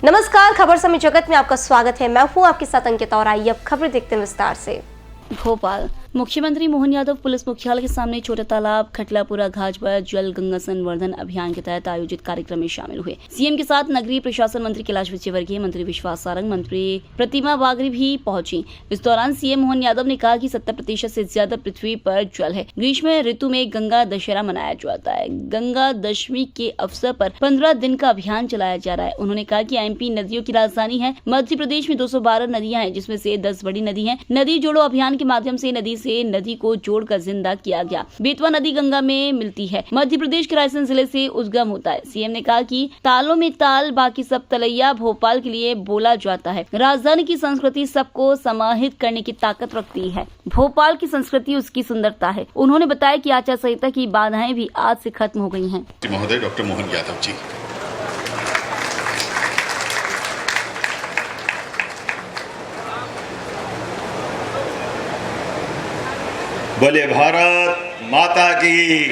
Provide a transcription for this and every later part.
नमस्कार, खबर समय जगत में आपका स्वागत है। मैं हूं आपके साथ अंकिता और आइए अब खबर देखते हैं विस्तार से। भोपाल मुख्यमंत्री मोहन यादव पुलिस मुख्यालय के सामने छोटा तालाब खटलापुरा घाट पर जल गंगा संवर्धन अभियान के तहत आयोजित कार्यक्रम में शामिल हुए। सीएम के साथ नगरीय प्रशासन मंत्री कैलाश विजयवर्गीय, मंत्री विश्वास सारंग, मंत्री प्रतिमा बागरी भी पहुंची। इस दौरान सीएम मोहन यादव ने कहा कि 70% से ज्यादा पृथ्वी पर जल है। ग्रीष्म ऋतु में गंगा दशहरा मनाया जाता है। गंगा दशमी के अवसर पर 15 दिन का अभियान चलाया जा रहा है। उन्होंने कहा कि एमपी नदियों की राजधानी है। मध्य प्रदेश में 212 नदियां हैं, जिसमें से 10 बड़ी नदी है। नदी जोड़ो अभियान के माध्यम से नदी को जोड़कर जिंदा किया गया। बेतवा नदी गंगा में मिलती है। मध्य प्रदेश के रायसेन जिले से उद्गम होता है। सीएम ने कहा कि तालों में ताल, बाकी सब तलैया भोपाल के लिए बोला जाता है। राजधानी की संस्कृति सबको समाहित करने की ताकत रखती है। भोपाल की संस्कृति उसकी सुंदरता है। उन्होंने बताया कि आचार संहिता की बाधाएं भी आज से खत्म हो गई हैं। महोदय डॉक्टर मोहन यादव जी, बोले भारत माता की,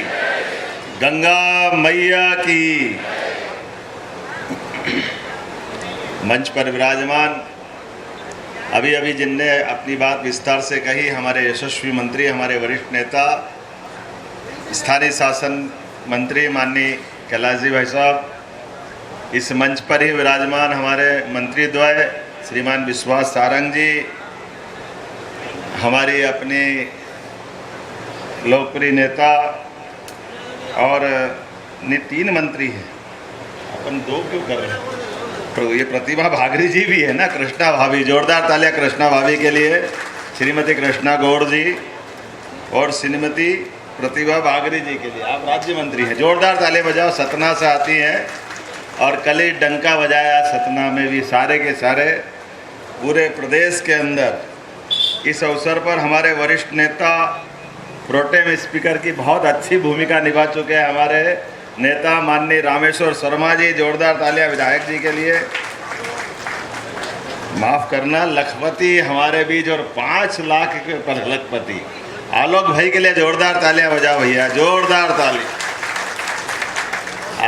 गंगा मैया की। मंच पर विराजमान अभी जिनने अपनी बात विस्तार से कही, हमारे यशस्वी मंत्री, हमारे वरिष्ठ नेता, स्थानीय शासन मंत्री माननीय कैलाश जी भाई साहब, इस मंच पर ही विराजमान हमारे मंत्री द्वय श्रीमान विश्वास सारंग जी, हमारी अपनी लोकप्रिय नेता और 3 मंत्री हैं, अपन 2 क्यों कर रहे हैं? तो ये प्रतिभा बागरी जी भी है ना, कृष्णा भाभी। जोरदार तालियां कृष्णा भाभी के लिए, श्रीमती कृष्णा गौड़ जी और श्रीमती प्रतिभा बागरी जी के लिए। आप राज्य मंत्री हैं, जोरदार तालियां बजाओ। सतना से आती हैं और कल ही डंका बजाया सतना में भी, सारे के सारे पूरे प्रदेश के अंदर। इस अवसर पर हमारे वरिष्ठ नेता प्रोटेम स्पीकर की बहुत अच्छी भूमिका निभा चुके हैं हमारे नेता माननीय रामेश्वर शर्मा जी। जोरदार तालियां विधायक जी के लिए। माफ करना, लखपति हमारे बीच और 5 लाख के पर लखपति आलोक भाई के लिए जोरदार तालियां बजाओ भैया, जोरदार ताली।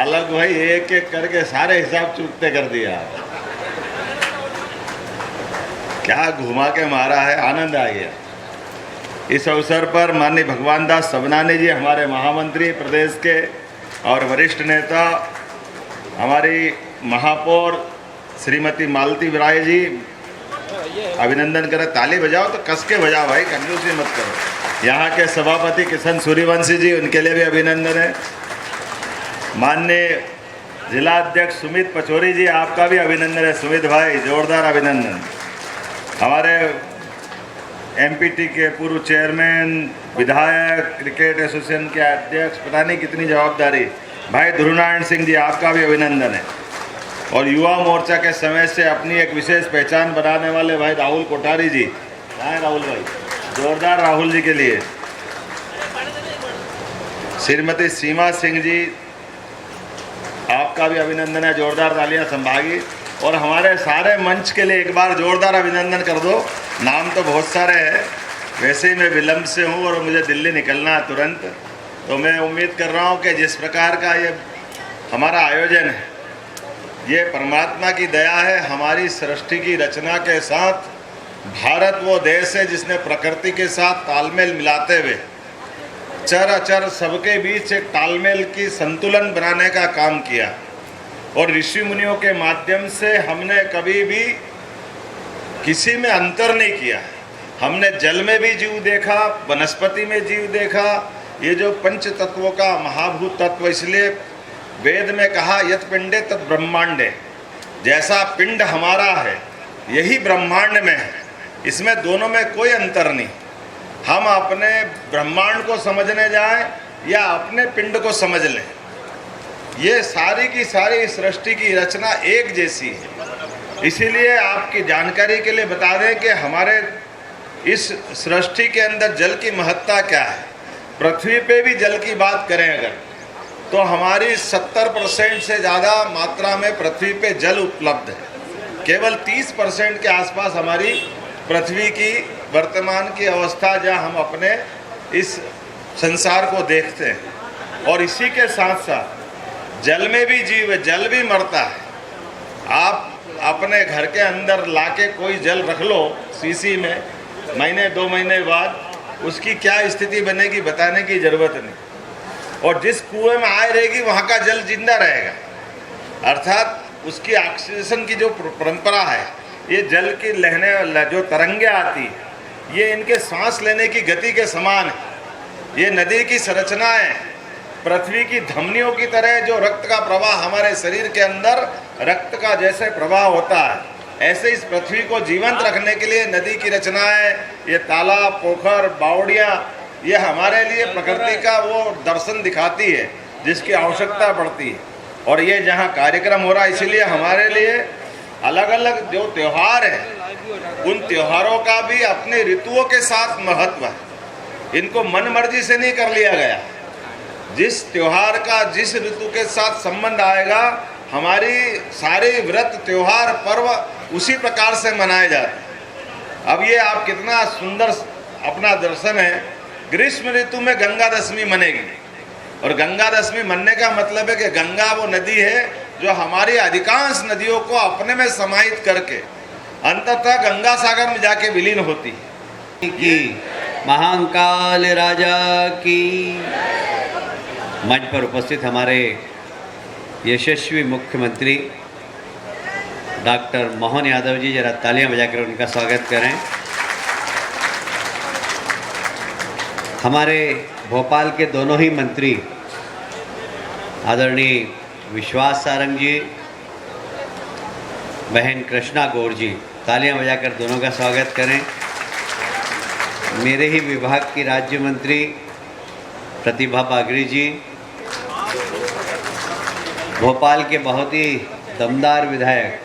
आलोक भाई एक एक करके सारे हिसाब चूकते कर दिया। क्या घुमा के मारा है, आनंद आ गया। इस अवसर पर माननीय भगवान दास सबनानी जी, हमारे महामंत्री प्रदेश के और वरिष्ठ नेता, हमारी महापौर श्रीमती मालती राय जी, अभिनंदन करें। ताली बजाओ तो कस के बजाओ भाई, कंजूसी मत करो। यहाँ के सभापति किशन सूर्यवंशी जी, उनके लिए भी अभिनंदन है। माननीय जिला अध्यक्ष सुमित पचौरी जी, आपका भी अभिनंदन है सुमित भाई, जोरदार अभिनंदन। हमारे एमपीटी के पूर्व चेयरमैन, विधायक, क्रिकेट एसोसिएशन के अध्यक्ष, पता नहीं कितनी जवाबदारी, भाई ध्रुवनारायण सिंह जी, आपका भी अभिनंदन है। और युवा मोर्चा के समय से अपनी एक विशेष पहचान बनाने वाले भाई राहुल कोठारी जी, कहाँ है राहुल भाई? जोरदार राहुल जी के लिए। श्रीमती सीमा सिंह जी, आपका भी अभिनंदन है, जोरदार तालियां संभागी। और हमारे सारे मंच के लिए एक बार जोरदार अभिनंदन कर दो। नाम तो बहुत सारे हैं, वैसे ही मैं विलम्ब से हूँ और मुझे दिल्ली निकलना है तुरंत। तो मैं उम्मीद कर रहा हूँ कि जिस प्रकार का ये हमारा आयोजन है, ये परमात्मा की दया है। हमारी सृष्टि की रचना के साथ भारत वो देश है जिसने प्रकृति के साथ तालमेल मिलाते हुए चर अचर सबके बीच एक तालमेल की संतुलन बनाने का काम किया। और ऋषि मुनियों के माध्यम से हमने कभी भी किसी में अंतर नहीं किया। हमने जल में भी जीव देखा, वनस्पति में जीव देखा। ये जो पंच तत्वों का महाभूत तत्व, इसलिए वेद में कहा यत पिंडे तत् ब्रह्मांडे, जैसा पिंड हमारा है यही ब्रह्मांड में है। इसमें दोनों में कोई अंतर नहीं। हम अपने ब्रह्मांड को समझने जाएं या अपने पिंड को समझ लें, ये सारी की सारी सृष्टि की रचना एक जैसी है। इसीलिए आपकी जानकारी के लिए बता दें कि हमारे इस सृष्टि के अंदर जल की महत्ता क्या है। पृथ्वी पे भी जल की बात करें अगर, तो हमारी 70% से ज़्यादा मात्रा में पृथ्वी पे जल उपलब्ध है। केवल 30% के आसपास हमारी पृथ्वी की वर्तमान की अवस्था, जहाँ हम अपने इस संसार को देखते हैं। और इसी के साथ साथ जल में भी जीव है, जल भी मरता है। आप अपने घर के अंदर लाके कोई जल रख लो सीसी में, महीने 2 महीने बाद उसकी क्या स्थिति बनेगी बताने की ज़रूरत नहीं। और जिस कुएं में आए रहेगी वहाँ का जल जिंदा रहेगा, अर्थात उसकी ऑक्सीजन की जो परंपरा है, ये जल की लहरें जो तरंगे आती ये इनके सांस लेने की गति के समान है। ये नदी की संरचनाएं पृथ्वी की धमनियों की तरह, जो रक्त का प्रवाह हमारे शरीर के अंदर रक्त का जैसे प्रवाह होता है, ऐसे इस पृथ्वी को जीवंत रखने के लिए नदी की रचनाएं, ये तालाब, पोखर, बावड़ियाँ, ये हमारे लिए प्रकृति का वो दर्शन दिखाती है जिसकी आवश्यकता पड़ती है। और ये जहाँ कार्यक्रम हो रहा है, इसीलिए हमारे लिए अलग अलग जो त्यौहार हैं, उन त्योहारों का भी अपने ऋतुओं के साथ महत्व है। इनको मन मर्जी से नहीं कर लिया गया। जिस त्योहार का जिस ऋतु के साथ संबंध आएगा, हमारी सारे व्रत, त्योहार, पर्व उसी प्रकार से मनाए जाते हैं। अब ये आप कितना सुंदर अपना दर्शन है, ग्रीष्म ऋतु में गंगा दशमी मनेगी, और गंगा दशमी मनने का मतलब है कि गंगा वो नदी है जो हमारी अधिकांश नदियों को अपने में समाहित करके अंततः गंगा सागर में जाके विलीन होती है। की महाकाल राजा की। मंच पर उपस्थित हमारे यशस्वी मुख्यमंत्री डॉक्टर मोहन यादव जी, जरा तालियां बजाकर उनका स्वागत करें। हमारे भोपाल के दोनों ही मंत्री आदरणीय विश्वास सारंग जी, बहन कृष्णा गौर जी, तालियां बजाकर दोनों का स्वागत करें। मेरे ही विभाग की राज्य मंत्री प्रतिभा बागड़ी जी, भोपाल के बहुत ही दमदार विधायक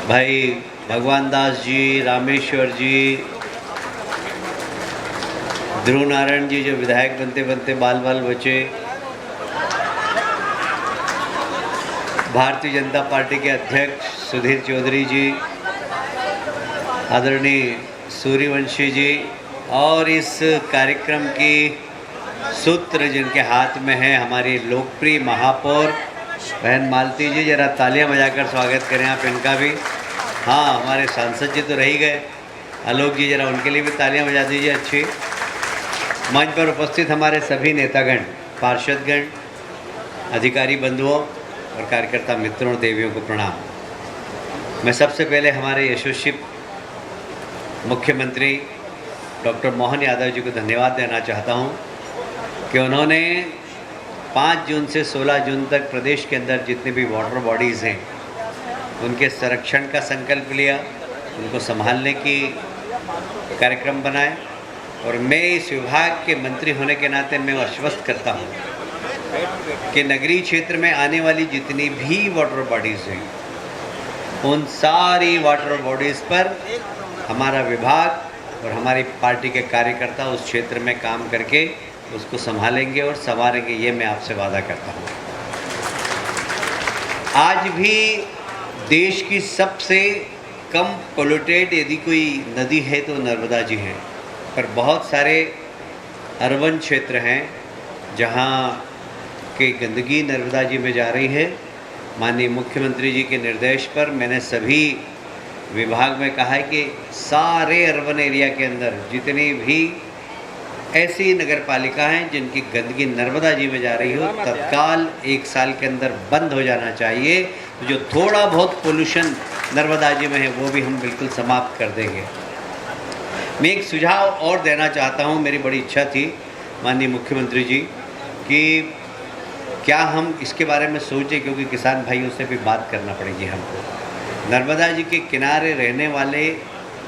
भाई भगवान दास जी, रामेश्वर जी, ध्रुव नारायण जी जो विधायक बनते बनते बाल बाल बचे, भारतीय जनता पार्टी के अध्यक्ष सुधीर चौधरी जी, आदरणीय सूर्यवंशी जी, और इस कार्यक्रम की सूत्र जिनके हाथ में है हमारी लोकप्रिय महापौर बहन मालती जी, जरा तालियां बजाकर स्वागत करें आप इनका भी। हाँ, हमारे सांसद जी तो रह ही गए, आलोक जी, जरा उनके लिए भी तालियां बजा दीजिए अच्छी। मंच पर उपस्थित हमारे सभी नेतागण, पार्षदगण, अधिकारी बंधुओं और कार्यकर्ता मित्रों, देवियों को प्रणाम। मैं सबसे पहले हमारे यशस्वी मुख्यमंत्री डॉक्टर मोहन यादव जी को धन्यवाद देना चाहता हूं कि उन्होंने 5 जून से 16 जून तक प्रदेश के अंदर जितने भी वाटर बॉडीज़ हैं उनके संरक्षण का संकल्प लिया, उनको संभालने की कार्यक्रम बनाए। और मैं इस विभाग के मंत्री होने के नाते मैं आश्वस्त करता हूँ कि नगरीय क्षेत्र में आने वाली जितनी भी वाटर बॉडीज़ हैं, उन सारी वाटर बॉडीज़ पर हमारा विभाग और हमारी पार्टी के कार्यकर्ता उस क्षेत्र में काम करके उसको संभालेंगे और संवारेंगे, ये मैं आपसे वादा करता हूँ। आज भी देश की सबसे कम पोल्यूटेड यदि कोई नदी है तो नर्मदा जी हैं, पर बहुत सारे अर्बन क्षेत्र हैं जहाँ के गंदगी नर्मदा जी में जा रही है। माननीय मुख्यमंत्री जी के निर्देश पर मैंने सभी विभाग में कहा है कि सारे अर्बन एरिया के अंदर जितनी भी ऐसी नगर पालिका हैं जिनकी गंदगी नर्मदा जी में जा रही हो, तत्काल 1 साल के अंदर बंद हो जाना चाहिए। तो जो थोड़ा बहुत पोल्यूशन नर्मदा जी में है वो भी हम बिल्कुल समाप्त कर देंगे। मैं एक सुझाव और देना चाहता हूँ, मेरी बड़ी इच्छा थी माननीय मुख्यमंत्री जी कि क्या हम इसके बारे में सोचें, क्योंकि किसान भाइयों से भी बात करना पड़ेगी हमको। नर्मदा जी के किनारे रहने वाले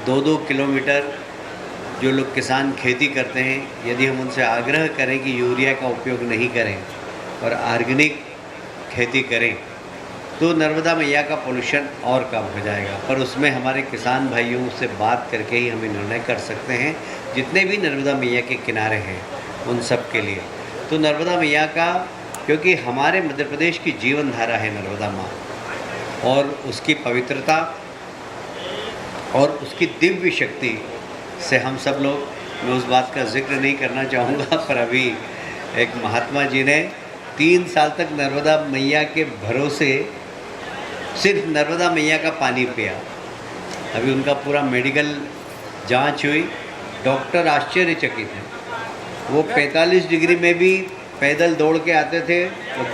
2-2 किलोमीटर जो लोग किसान खेती करते हैं, यदि हम उनसे आग्रह करें कि यूरिया का उपयोग नहीं करें और ऑर्गेनिक खेती करें तो नर्मदा मैया का पोल्यूशन और कम हो जाएगा। पर उसमें हमारे किसान भाइयों से बात करके ही हमें निर्णय कर सकते हैं, जितने भी नर्मदा मैया के किनारे हैं उन सब के लिए। तो नर्मदा मैया का, क्योंकि हमारे मध्य प्रदेश की जीवन धारा है नर्मदा माँ, और उसकी पवित्रता और उसकी दिव्य शक्ति से हम सब लोग, मैं उस बात का जिक्र नहीं करना चाहूँगा, पर अभी एक महात्मा जी ने 3 साल तक नर्मदा मैया के भरोसे सिर्फ नर्मदा मैया का पानी पिया। अभी उनका पूरा मेडिकल जांच हुई, डॉक्टर आश्चर्यचकित हैं। वो 45 डिग्री में भी पैदल दौड़ के आते थे और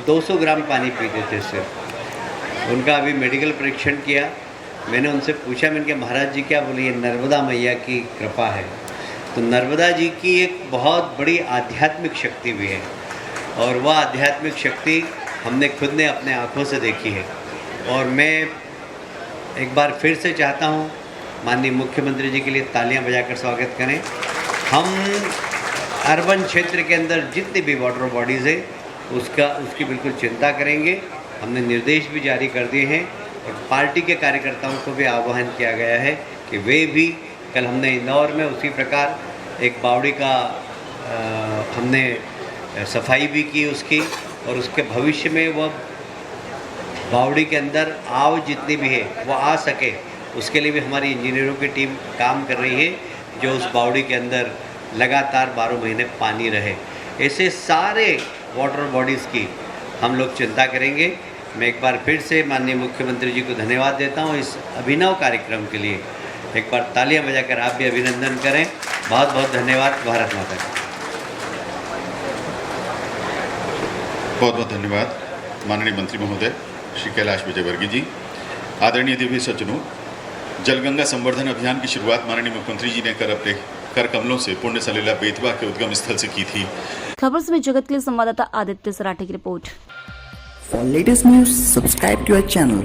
200 ग्राम पानी पीते थे सिर्फ। उनका अभी मेडिकल परीक्षण किया। मैंने उनसे पूछा, मैंने कहा महाराज जी क्या बोले, ये नर्मदा मैया की कृपा है। तो नर्मदा जी की एक बहुत बड़ी आध्यात्मिक शक्ति भी है और वह आध्यात्मिक शक्ति हमने खुद ने अपने आँखों से देखी है। और मैं एक बार फिर से चाहता हूँ माननीय मुख्यमंत्री जी के लिए तालियां बजाकर स्वागत करें। हम अर्बन क्षेत्र के अंदर जितनी भी वाटर बॉडीज़ है उसकी बिल्कुल चिंता करेंगे। हमने निर्देश भी जारी कर दिए हैं और पार्टी के कार्यकर्ताओं को भी आह्वान किया गया है कि वे भी, कल हमने इंदौर में उसी प्रकार एक बावड़ी का हमने सफाई भी की उसकी, और उसके भविष्य में वह बावड़ी के अंदर आव जितनी भी है वो आ सके, उसके लिए भी हमारी इंजीनियरों की टीम काम कर रही है, जो उस बावड़ी के अंदर लगातार 12 महीने पानी रहे। ऐसे सारे वाटर बॉडीज़ की हम लोग चिंता करेंगे। मैं एक बार फिर से माननीय मुख्यमंत्री जी को धन्यवाद देता हूँ इस अभिनव कार्यक्रम के लिए। एक बार तालियां बजाकर आप भी अभिनंदन करें। बहुत बहुत धन्यवाद। भारत माता की। बहुत बहुत धन्यवाद माननीय मंत्री महोदय श्री कैलाश विजयवर्गीय जी। आदरणीय देवी सज्जनों, जलगंगा संवर्धन अभियान की शुरुआत माननीय मुख्यमंत्री जी ने अपने कर कमलों से पुण्य सलीला बेतवा के उद्गम स्थल से की थी। खबर में जगत के लिए संवाददाता आदित्य सराठे की report. For latest news, subscribe to our channel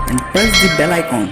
and press the bell icon